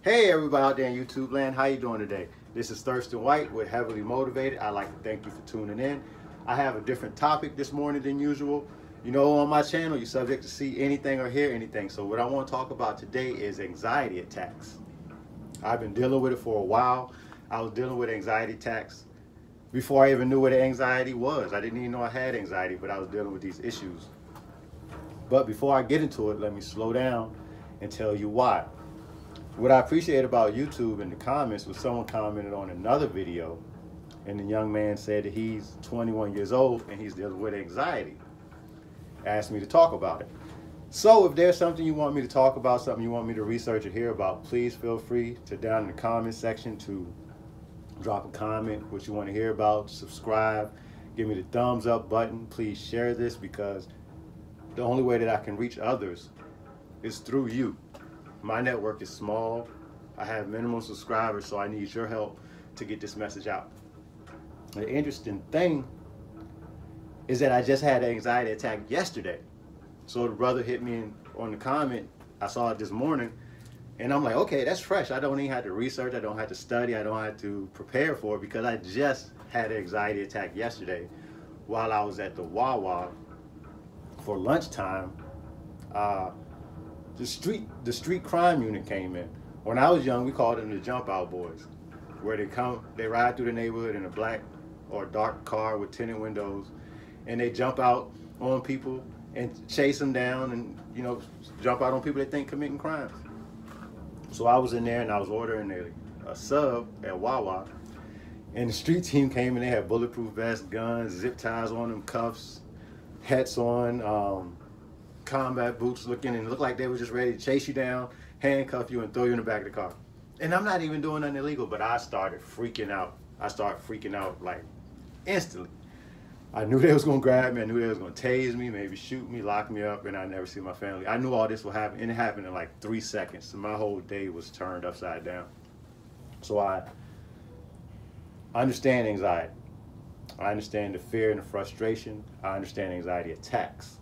Hey everybody out there in YouTube land, how you doing today? This is Thurston White with Heavily Motivated. I'd like to thank you for tuning in. I have a different topic this morning than usual. You know, on my channel, you're subject to see anything or hear anything. So what I want to talk about today is anxiety attacks. I've been dealing with it for a while. I was dealing with anxiety attacks before I even knew what anxiety was. I didn't even know I had anxiety, but I was dealing with these issues. But before I get into it, let me slow down and tell you why. What I appreciate about YouTube in the comments was someone commented on another video, and the young man said that he's 21 years old and he's dealing with anxiety. Asked me to talk about it. So if there's something you want me to talk about, something you want me to research or hear about, please feel free to down in the comment section to drop a comment, what you want to hear about, subscribe, give me the thumbs up button. Please share this because the only way that I can reach others is through you. My network is small. I have minimal subscribers, so I need your help to get this message out. The interesting thing is that I just had an anxiety attack yesterday. So the brother hit me on the comment. I saw it this morning, and I'm like, okay, that's fresh. I don't even have to research. I don't have to study. I don't have to prepare for it because I just had an anxiety attack yesterday while I was at the Wawa for lunchtime. The street crime unit came in. When I was young, we called them the jump out boys, where they ride through the neighborhood in a black or dark car with tinted windows, and they jump out on people and chase them down, and jump out on people they think committing crimes. So I was in there and I was ordering a sub at Wawa, and the street team came in. They had bulletproof vests, guns, zip ties on them, cuffs, hats on, combat boots, looking and looked like they were just ready to chase you down, handcuff you, and throw you in the back of the car. And I'm not even doing nothing illegal, but I started freaking out. I started freaking out like instantly. I knew they was gonna grab me. I knew they was gonna tase me, maybe shoot me, lock me up, and I never see my family. I knew all this would happen, and it happened in like 3 seconds. So my whole day was turned upside down. So I understand anxiety. I understand the fear and the frustration. I understand anxiety attacks.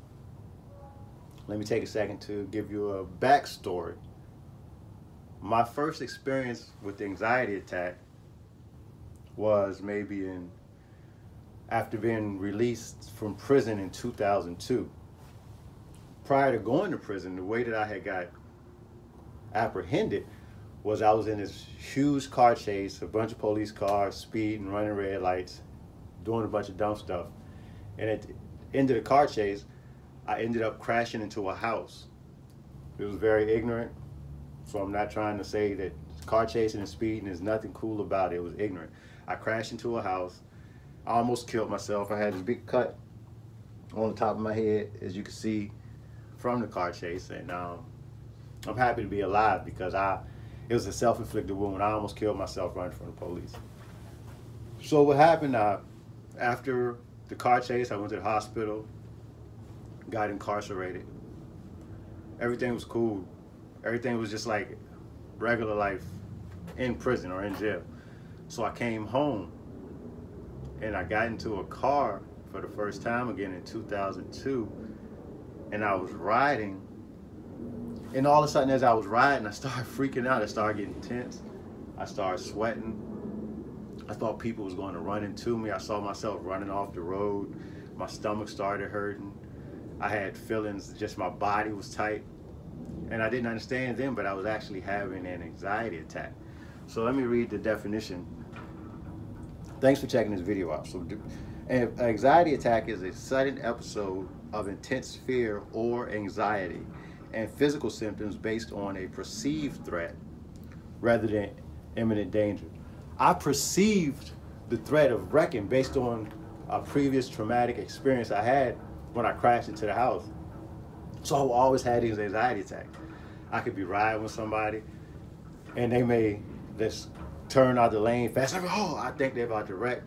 Let me take a second to give you a backstory. My first experience with the anxiety attack was maybe after being released from prison in 2002. Prior to going to prison, the way that I had got apprehended was I was in this huge car chase, a bunch of police cars, speeding, running red lights, doing a bunch of dumb stuff. And at the end of the car chase, I ended up crashing into a house. It was very ignorant, so I'm not trying to say that car chasing and speeding is nothing cool about it. It was ignorant. I crashed into a house. I almost killed myself. I had this big cut on the top of my head, as you can see from the car chase, and I'm happy to be alive because it was a self-inflicted wound. I almost killed myself running from the police. So what happened, after the car chase, I went to the hospital, got incarcerated. Everything was cool. Everything was just like regular life in prison or in jail. So I came home and I got into a car for the first time again in 2002, and I was riding, and all of a sudden as I was riding, I started freaking out. I started getting tense. I started sweating. I thought people was going to run into me. I saw myself running off the road. My stomach started hurting. I had feelings, just my body was tight. And I didn't understand then, but I was actually having an anxiety attack. So let me read the definition. Thanks for checking this video out. So an anxiety attack is a sudden episode of intense fear or anxiety and physical symptoms based on a perceived threat rather than imminent danger. I perceived the threat of wrecking based on a previous traumatic experience I had when I crashed into the house. So I always had these anxiety attacks. I could be riding with somebody and they may just turn out the lane fast. I think they're about to wreck.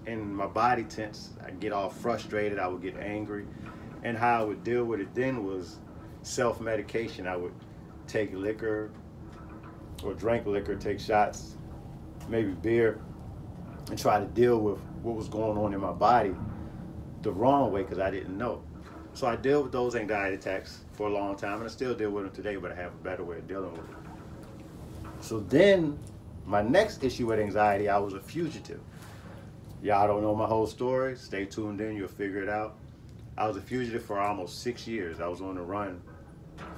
And my body tense. I get all frustrated. I would get angry. And how I would deal with it then was self-medication. I would take liquor or drink liquor, take shots, maybe beer, and try to deal with what was going on in my body the wrong way because I didn't know. So I dealt with those anxiety attacks for a long time, and I still deal with them today, but I have a better way of dealing with it. So then, my next issue with anxiety, I was a fugitive. Y'all don't know my whole story. Stay tuned in, you'll figure it out. I was a fugitive for almost 6 years. I was on the run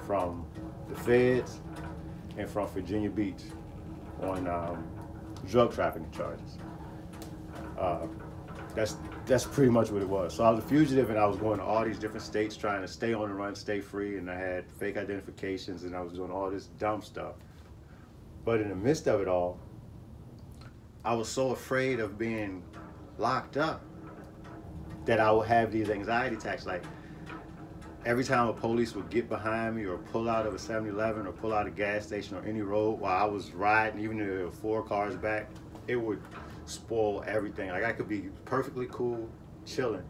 from the feds and from Virginia Beach on drug trafficking charges. That's pretty much what it was. So I was a fugitive, and I was going to all these different states trying to stay on the run, stay free, and I had fake identifications, and I was doing all this dumb stuff. But in the midst of it all, I was so afraid of being locked up that I would have these anxiety attacks. Like, every time a police would get behind me or pull out of a 7-Eleven or pull out a gas station or any road while I was riding, even if there were 4 cars back, it would spoil everything. Like, I could be perfectly cool, chilling,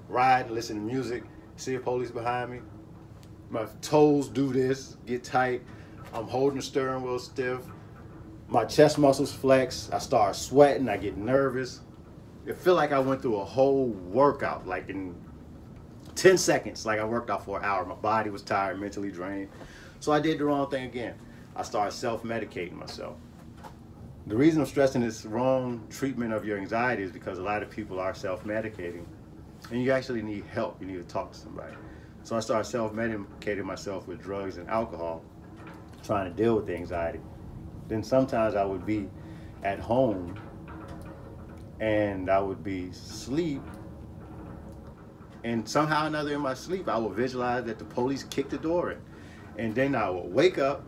riding, listening to music, see a police behind me, my toes do this, get tight, I'm holding the steering wheel stiff, my chest muscles flex, I start sweating, I get nervous. It feel like I went through a whole workout, like in 10 seconds, like I worked out for an hour. My body was tired, mentally drained. So I did the wrong thing again. I started self-medicating myself. The reason I'm stressing this wrong treatment of your anxiety is because a lot of people are self-medicating, and you actually need help. You need to talk to somebody. So I started self-medicating myself with drugs and alcohol, trying to deal with the anxiety. Then sometimes I would be at home and I would be asleep, and somehow or another in my sleep I would visualize that the police kicked the door in, and then I would wake up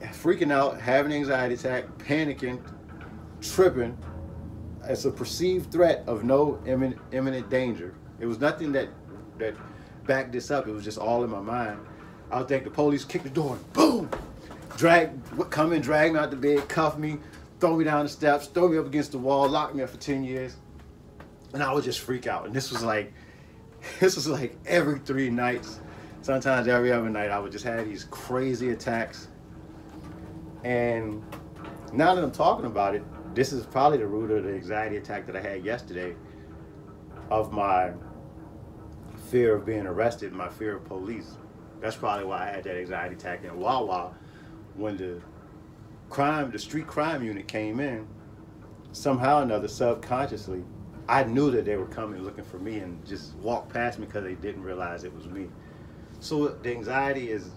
freaking out, having an anxiety attack, panicking, tripping. It's a perceived threat of no imminent danger. It was nothing that backed this up. It was just all in my mind. I would think the police kicked the door, boom, come and drag me out the bed, cuff me, throw me down the steps, throw me up against the wall, lock me up for 10 years. And I would just freak out. And this was like every 3 nights, sometimes every other night, I would just have these crazy attacks. And now that I'm talking about it, this is probably the root of the anxiety attack that I had yesterday, of my fear of being arrested, my fear of police. That's probably why I had that anxiety attack in Wawa when the street crime unit came in. Somehow or another, subconsciously, I knew that they were coming looking for me and just walked past me because they didn't realize it was me. So the anxiety is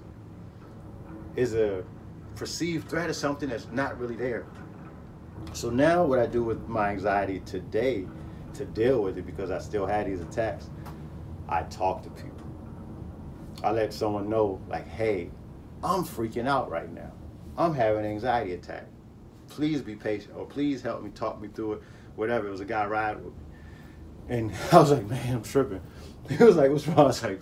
a perceived threat of something that's not really there. So now what I do with my anxiety today to deal with it, because I still had these attacks, I talk to people. I let someone know, like, hey, I'm freaking out right now. I'm having an anxiety attack. Please be patient, or please help me, talk me through it, whatever. It was a guy riding with me. And I was like, man, I'm tripping. He was like, what's wrong? I was like,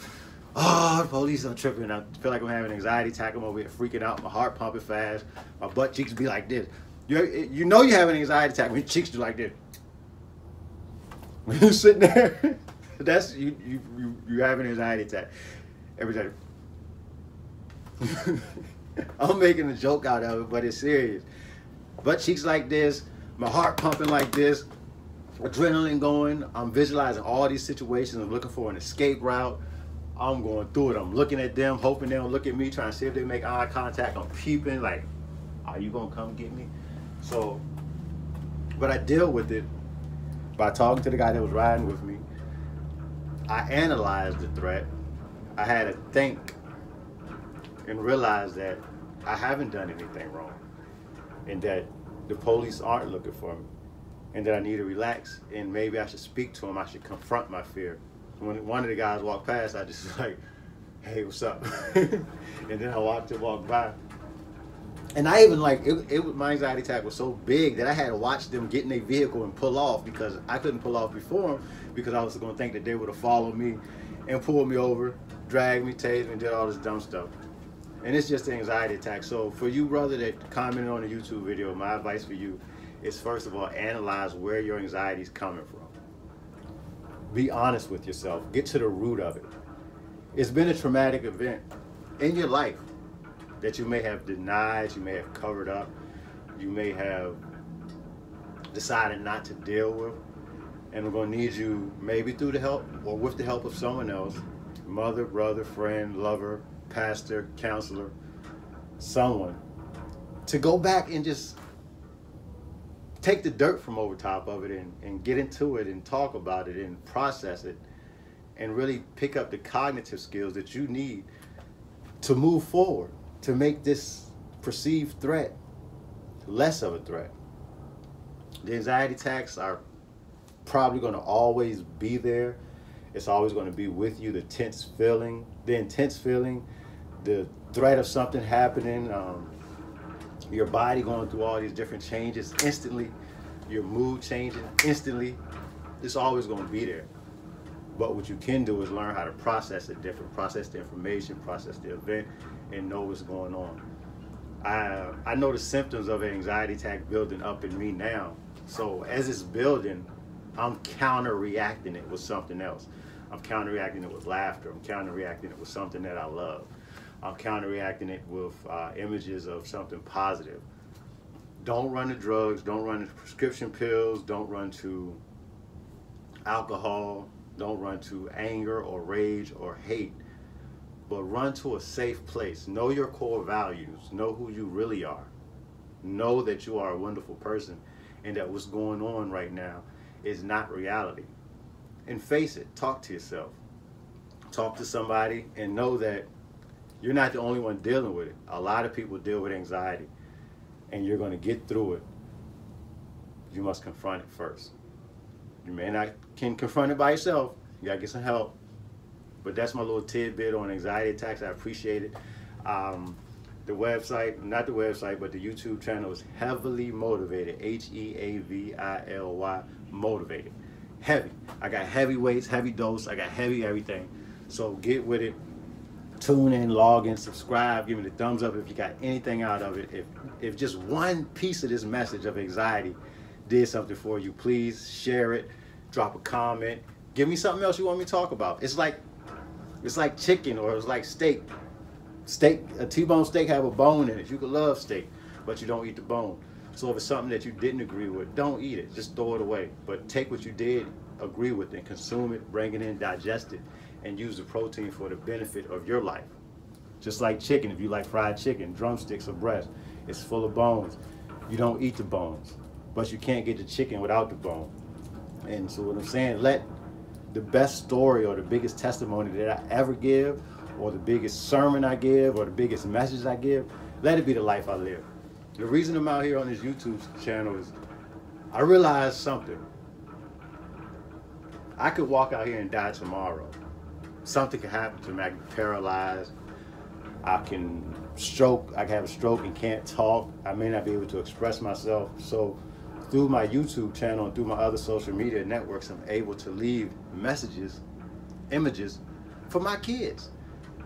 oh, the police are tripping. I feel like I'm having an anxiety attack. I'm over here freaking out. My heart pumping fast. My butt cheeks be like this. You know you have an anxiety attack when your cheeks do like this. When you're sitting there, that's you have an anxiety attack. Every time. I'm making a joke out of it, but it's serious. Butt cheeks like this, my heart pumping like this, adrenaline going. I'm visualizing all these situations. I'm looking for an escape route. I'm going through it. I'm looking at them, hoping they don't look at me, trying to see if they make eye contact. I'm peeping, like, are you gonna come get me? So, but I deal with it by talking to the guy that was riding with me. I analyzed the threat. I had to think and realize that I haven't done anything wrong, and that the police aren't looking for me, and that I need to relax, and maybe I should speak to him. I should confront my fear. When one of the guys walked past, I just was like, hey, what's up? And then I walked by. And I even like, my anxiety attack was so big that I had to watch them get in their vehicle and pull off, because I couldn't pull off before them, because I was going to think that they would have followed me and pulled me over, dragged me, tased me, and did all this dumb stuff. And it's just an anxiety attack. So for you, brother, that commented on the YouTube video, my advice for you is, first of all, analyze where your anxiety is coming from. Be honest with yourself. Get to the root of it. It's been a traumatic event in your life that you may have denied, you may have covered up, you may have decided not to deal with. And we're going to need you, maybe through the help or with the help of someone else, mother, brother, friend, lover, pastor, counselor, someone, to go back and just take the dirt from over top of it and get into it and talk about it and process it and really pick up the cognitive skills that you need to move forward, to make this perceived threat less of a threat. The anxiety attacks are probably going to always be there. It's always going to be with you. The intense feeling, the threat of something happening, your body going through all these different changes instantly, your mood changing instantly. It's always going to be there. But what you can do is learn how to process it different, process the information, process the event, and know what's going on. I know the symptoms of an anxiety attack building up in me now. So as it's building, I'm counter-reacting it with something else. I'm counter-reacting it with laughter. I'm counter-reacting it with something that I love. I'm counter-reacting it with images of something positive. Don't run to drugs. Don't run to prescription pills. Don't run to alcohol. Don't run to anger or rage or hate. But run to a safe place. Know your core values. Know who you really are. Know that you are a wonderful person and that what's going on right now is not reality. And face it. Talk to yourself. Talk to somebody and know that you're not the only one dealing with it. A lot of people deal with anxiety, and you're going to get through it. You must confront it first. You may not can confront it by yourself. You got to get some help. But that's my little tidbit on anxiety attacks. I appreciate it. The website, not the website, but the YouTube channel is Heavily Motivated. Heavily Motivated. Heavy. I got heavy weights, heavy dose. I got heavy everything. So get with it. Tune in, log in, subscribe, give me the thumbs up if you got anything out of it. If just one piece of this message of anxiety did something for you, please share it, drop a comment, give me something else you want me to talk about. It's like chicken, or it's like steak. A T-bone steak have a bone in it. You could love steak, but you don't eat the bone. So if it's something that you didn't agree with, don't eat it. Just throw it away. But take what you did agree with and consume it, bring it in, digest it, and use the protein for the benefit of your life. Just like chicken, if you like fried chicken, drumsticks or breast, it's full of bones. You don't eat the bones, but you can't get the chicken without the bone. And so what I'm saying, let the best story or the biggest testimony that I ever give, or the biggest sermon I give, or the biggest message I give, let it be the life I live. The reason I'm out here on this YouTube channel is I realized something. I could walk out here and die tomorrow. Something can happen to me. I can be paralyzed. I can have a stroke and can't talk. I may not be able to express myself. So through my YouTube channel and through my other social media networks, I'm able to leave messages, images for my kids.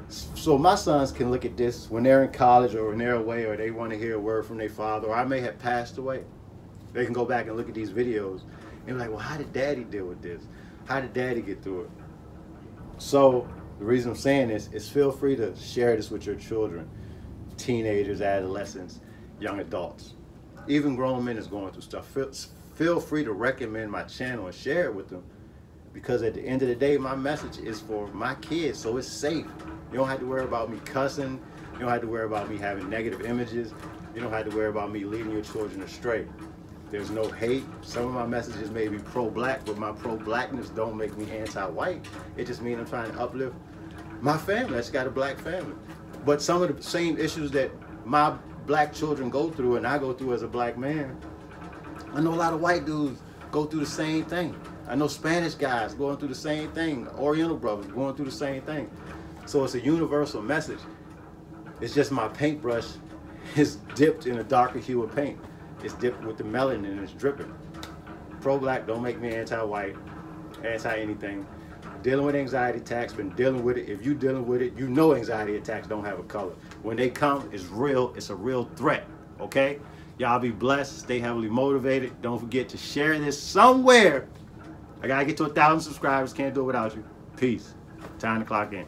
So my sons can look at this when they're in college or when they're away, or they want to hear a word from their father, or I may have passed away. They can go back and look at these videos and be like, well, how did Daddy deal with this? How did Daddy get through it? So the reason I'm saying this is feel free to share this with your children, teenagers, adolescents, young adults. Even grown men is going through stuff. Feel free to recommend my channel and share it with them, because at the end of the day, my message is for my kids, so it's safe. You don't have to worry about me cussing. You don't have to worry about me having negative images. You don't have to worry about me leading your children astray. There's no hate. Some of my messages may be pro-black, but my pro-blackness don't make me anti-white. It just means I'm trying to uplift my family. I just got a black family. But some of the same issues that my black children go through and I go through as a black man, I know a lot of white dudes go through the same thing. I know Spanish guys going through the same thing. Oriental brothers going through the same thing. So it's a universal message. It's just my paintbrush is dipped in a darker hue of paint. It's dipped with the melanin and it's dripping. Pro-black, don't make me anti-white, anti-anything. Dealing with anxiety attacks, been dealing with it. If you're dealing with it, you know anxiety attacks don't have a color. When they come, it's real. It's a real threat, okay? Y'all be blessed. Stay heavily motivated. Don't forget to share this somewhere. I gotta get to 1,000 subscribers. Can't do it without you. Peace. Time to clock in.